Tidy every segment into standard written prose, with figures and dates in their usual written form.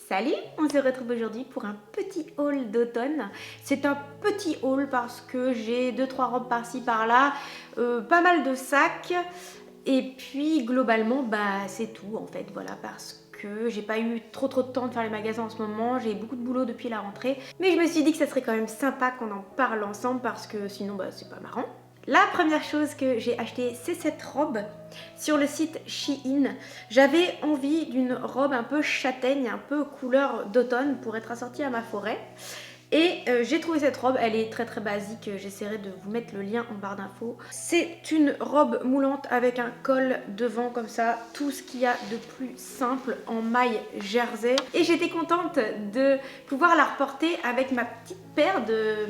Salut, on se retrouve aujourd'hui pour un petit haul d'automne. C'est un petit haul parce que j'ai 2-3 robes par-ci par-là, pas mal de sacs et puis globalement c'est tout en fait, voilà, parce que j'ai pas eu trop de temps de faire les magasins en ce moment, j'ai beaucoup de boulot depuis la rentrée, mais je me suis dit que ça serait quand même sympa qu'on en parle ensemble parce que sinon c'est pas marrant. La première chose que j'ai acheté, c'est cette robe sur le site Shein. J'avais envie d'une robe un peu châtaigne, un peu couleur d'automne pour être assortie à ma forêt. Et j'ai trouvé cette robe, elle est très basique, j'essaierai de vous mettre le lien en barre d'infos. C'est une robe moulante avec un col devant comme ça, tout ce qu'il y a de plus simple en maille jersey. Et j'étais contente de pouvoir la reporter avec ma petite paire de...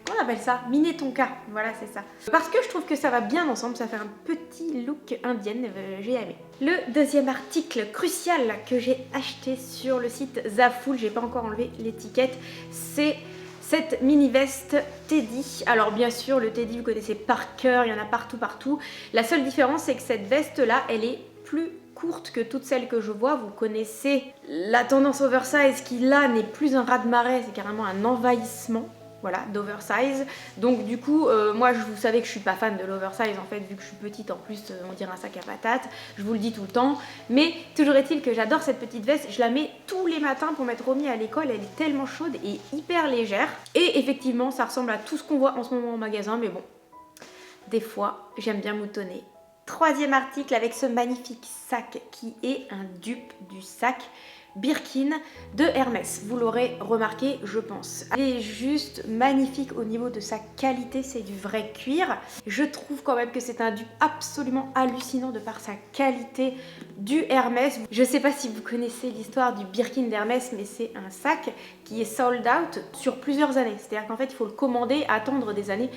Comment on appelle ça? Minnetonka, voilà c'est ça. Parce que je trouve que ça va bien ensemble, ça fait un petit look indienne, j'ai aimé. Le deuxième article crucial que j'ai acheté sur le site Zaful, j'ai pas encore enlevé l'étiquette, c'est cette mini veste Teddy. Alors bien sûr le Teddy vous connaissez par cœur, il y en a partout. La seule différence c'est que cette veste là elle est plus courte que toutes celles que je vois. Vous connaissez la tendance oversize qui là n'est plus un raz-de-marée, c'est carrément un envahissement. Voilà, d'oversize. Donc du coup, moi vous savez que je suis pas fan de l'oversize en fait, vu que je suis petite en plus, on dirait un sac à patates, je vous le dis tout le temps. Mais toujours est-il que j'adore cette petite veste, je la mets tous les matins pour m'être remis à l'école, elle est tellement chaude et hyper légère. Et effectivement, ça ressemble à tout ce qu'on voit en ce moment en magasin, mais bon, des fois, j'aime bien moutonner. Troisième article avec ce magnifique sac qui est un dupe du sac Birkin de Hermès. Vous l'aurez remarqué, je pense. Elle est juste magnifique au niveau de sa qualité, c'est du vrai cuir. Je trouve quand même que c'est un dupe absolument hallucinant de par sa qualité du Hermès. Je sais pas si vous connaissez l'histoire du Birkin d'Hermès, mais c'est un sac qui est sold out sur plusieurs années. C'est-à-dire qu'en fait, il faut le commander, attendre des années.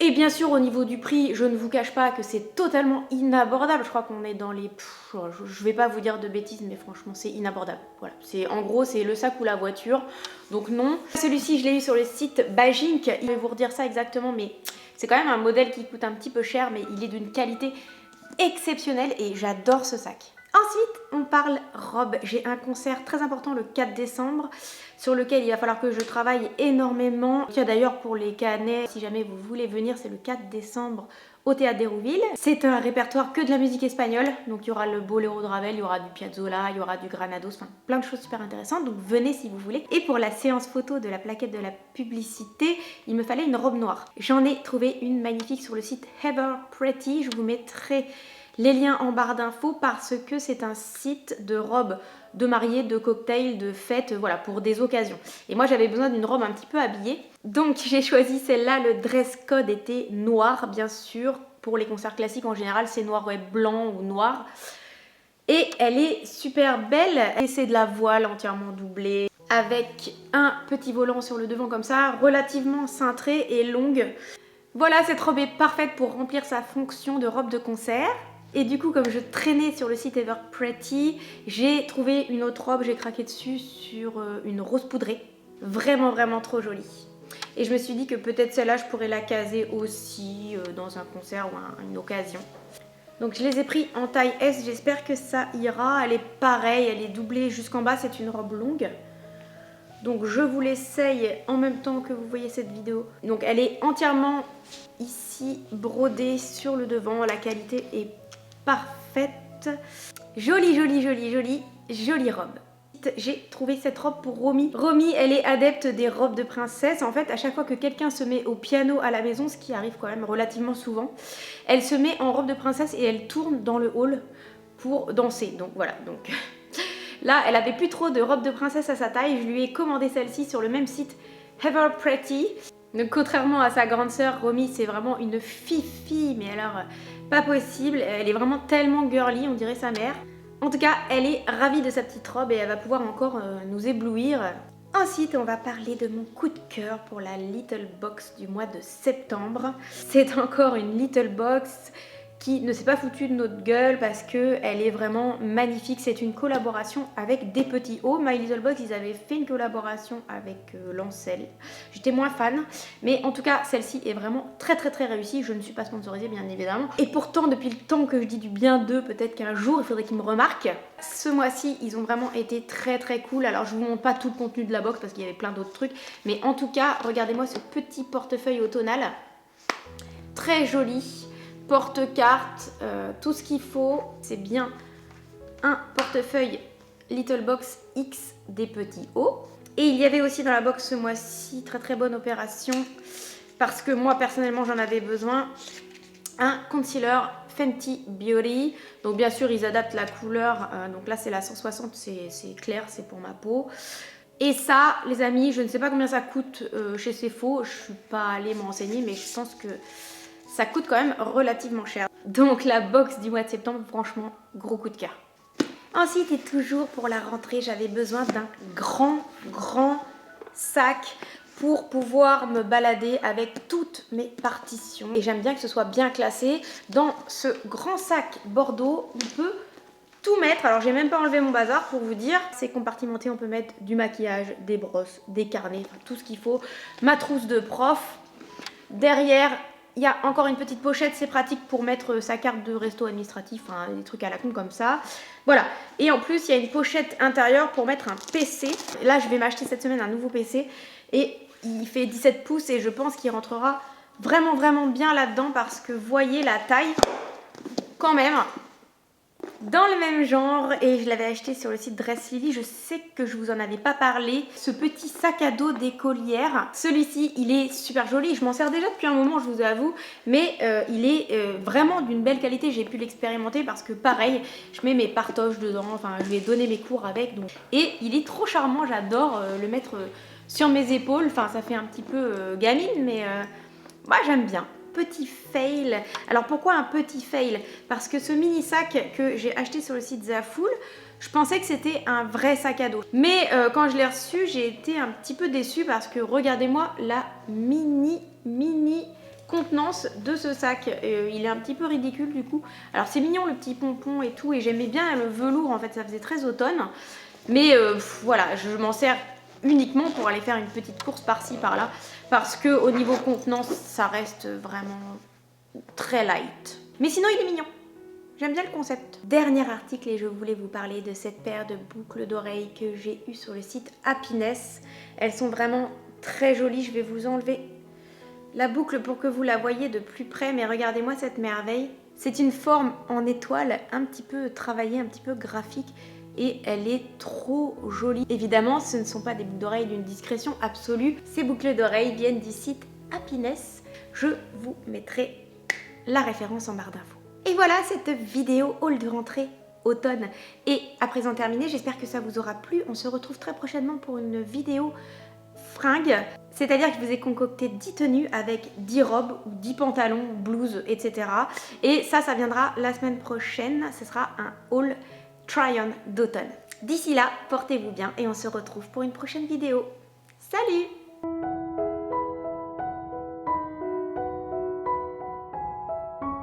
Et bien sûr au niveau du prix, je ne vous cache pas que c'est totalement inabordable. Je crois qu'on est dans les... je vais pas vous dire de bêtises, mais franchement c'est inabordable. Voilà, en gros c'est le sac ou la voiture, donc non. Celui-ci je l'ai eu sur le site Bajink, je vais vous redire ça exactement, mais c'est quand même un modèle qui coûte un petit peu cher, mais il est d'une qualité exceptionnelle et j'adore ce sac. Ensuite, on parle robe. J'ai un concert très important le 4 décembre sur lequel il va falloir que je travaille énormément. Il y a d'ailleurs pour les Caennais, si jamais vous voulez venir, c'est le 4 décembre au Théâtre d'Hérouville. C'est un répertoire que de la musique espagnole. Donc il y aura le Boléro de Ravel, il y aura du Piazzolla, il y aura du Granados, enfin plein de choses super intéressantes. Donc venez si vous voulez. Et pour la séance photo de la plaquette de la publicité, il me fallait une robe noire. J'en ai trouvé une magnifique sur le site Ever Pretty. Je vous mettrai les liens en barre d'infos parce que c'est un site de robes de mariée, de cocktails, de fêtes, voilà, pour des occasions. Et moi j'avais besoin d'une robe un petit peu habillée. Donc j'ai choisi celle-là, le dress code était noir bien sûr. Pour les concerts classiques en général c'est noir et blanc ou noir. Et elle est super belle et c'est de la voile entièrement doublée avec un petit volant sur le devant comme ça, relativement cintrée et longue. Voilà, cette robe est parfaite pour remplir sa fonction de robe de concert. Et du coup, comme je traînais sur le site Ever Pretty, j'ai trouvé une autre robe, j'ai craqué dessus sur une rose poudrée. Vraiment trop jolie. Et je me suis dit que peut-être celle-là, je pourrais la caser aussi dans un concert ou une occasion. Donc je les ai pris en taille S, j'espère que ça ira. Elle est pareille, elle est doublée jusqu'en bas, c'est une robe longue. Donc je vous l'essaye en même temps que vous voyez cette vidéo. Donc elle est entièrement ici brodée sur le devant, la qualité est parfaite. Jolie robe. J'ai trouvé cette robe pour Romy. Romy, elle est adepte des robes de princesse. En fait, à chaque fois que quelqu'un se met au piano à la maison, ce qui arrive quand même relativement souvent, elle se met en robe de princesse et elle tourne dans le hall pour danser. Donc voilà, donc... Là, elle avait plus trop de robe de princesse à sa taille. Je lui ai commandé celle-ci sur le même site Ever Pretty. Donc contrairement à sa grande sœur, Romy, c'est vraiment une fifi, mais alors pas possible. Elle est vraiment tellement girly, on dirait sa mère. En tout cas, elle est ravie de sa petite robe et elle va pouvoir encore nous éblouir. Ensuite, on va parler de mon coup de cœur pour la Little Box du mois de septembre. C'est encore une Little Box qui ne s'est pas foutu de notre gueule parce qu'elle est vraiment magnifique. C'est une collaboration avec des petits hauts. My Little Box, ils avaient fait une collaboration avec Lancel. J'étais moins fan, mais en tout cas, celle-ci est vraiment très réussie. Je ne suis pas sponsorisée, bien évidemment. Et pourtant, depuis le temps que je dis du bien d'eux, peut-être qu'un jour, il faudrait qu'ils me remarquent. Ce mois-ci, ils ont vraiment été très cool. Alors, je vous montre pas tout le contenu de la box parce qu'il y avait plein d'autres trucs. Mais en tout cas, regardez-moi ce petit portefeuille automnal. Très joli. Porte-carte, tout ce qu'il faut. C'est bien un portefeuille Little Box X des petits hauts. Et il y avait aussi dans la box ce mois-ci, très bonne opération, parce que moi personnellement j'en avais besoin, un concealer Fenty Beauty. Donc bien sûr ils adaptent la couleur, donc là c'est la 160, c'est clair, c'est pour ma peau. Et ça les amis, je ne sais pas combien ça coûte chez Sephora, je suis pas allée m'enseigner, mais je pense que ça coûte quand même relativement cher. Donc la box du mois de septembre, franchement, gros coup de cœur. Ensuite, et toujours pour la rentrée, j'avais besoin d'un grand sac pour pouvoir me balader avec toutes mes partitions. Et j'aime bien que ce soit bien classé. Dans ce grand sac Bordeaux, on peut tout mettre. Alors, j'ai même pas enlevé mon bazar pour vous dire. C'est compartimenté, on peut mettre du maquillage, des brosses, des carnets, enfin, tout ce qu'il faut. Ma trousse de prof. Derrière, il y a encore une petite pochette, c'est pratique pour mettre sa carte de resto administratif, hein, des trucs à la con comme ça. Voilà, et en plus il y a une pochette intérieure pour mettre un PC. Là je vais m'acheter cette semaine un nouveau PC et il fait 17 pouces et je pense qu'il rentrera vraiment bien là-dedans parce que voyez la taille quand même. Dans le même genre, et je l'avais acheté sur le site Dress Lily, je sais que je vous en avais pas parlé, ce petit sac à dos d'écolière. Celui-ci, il est super joli, je m'en sers déjà depuis un moment, je vous avoue, mais il est vraiment d'une belle qualité, j'ai pu l'expérimenter parce que pareil, je mets mes partoches dedans, enfin je vais donner mes cours avec, donc. Et il est trop charmant, j'adore le mettre sur mes épaules, enfin ça fait un petit peu gamine, mais moi j'aime bien. Petit fail. Alors pourquoi un petit fail? Parce que ce mini sac que j'ai acheté sur le site Zaful, je pensais que c'était un vrai sac à dos. Mais quand je l'ai reçu, j'ai été un petit peu déçue parce que regardez-moi la mini contenance de ce sac. Il est un petit peu ridicule du coup. Alors c'est mignon le petit pompon et tout et j'aimais bien le velours, en fait ça faisait très automne. Mais voilà, je m'en sers uniquement pour aller faire une petite course par-ci par-là parce que au niveau contenance ça reste vraiment très light, mais sinon il est mignon, j'aime bien le concept. Dernier article et je voulais vous parler de cette paire de boucles d'oreilles que j'ai eu sur le site Happiness. Elles sont vraiment très jolies, je vais vous enlever la boucle pour que vous la voyez de plus près, mais regardez-moi cette merveille. C'est une forme en étoile un petit peu travaillée, un petit peu graphique et elle est trop jolie. Évidemment, ce ne sont pas des boucles d'oreilles d'une discrétion absolue. Ces boucles d'oreilles viennent du site Happiness. Je vous mettrai la référence en barre d'infos. Et voilà, cette vidéo haul de rentrée automne est à présent terminée. J'espère que ça vous aura plu. On se retrouve très prochainement pour une vidéo fringues. C'est-à-dire que je vous ai concocté 10 tenues avec 10 robes, 10 pantalons, blouses, etc. Et ça viendra la semaine prochaine. Ce sera un haul try-on d'automne. D'ici là, portez-vous bien et on se retrouve pour une prochaine vidéo. Salut!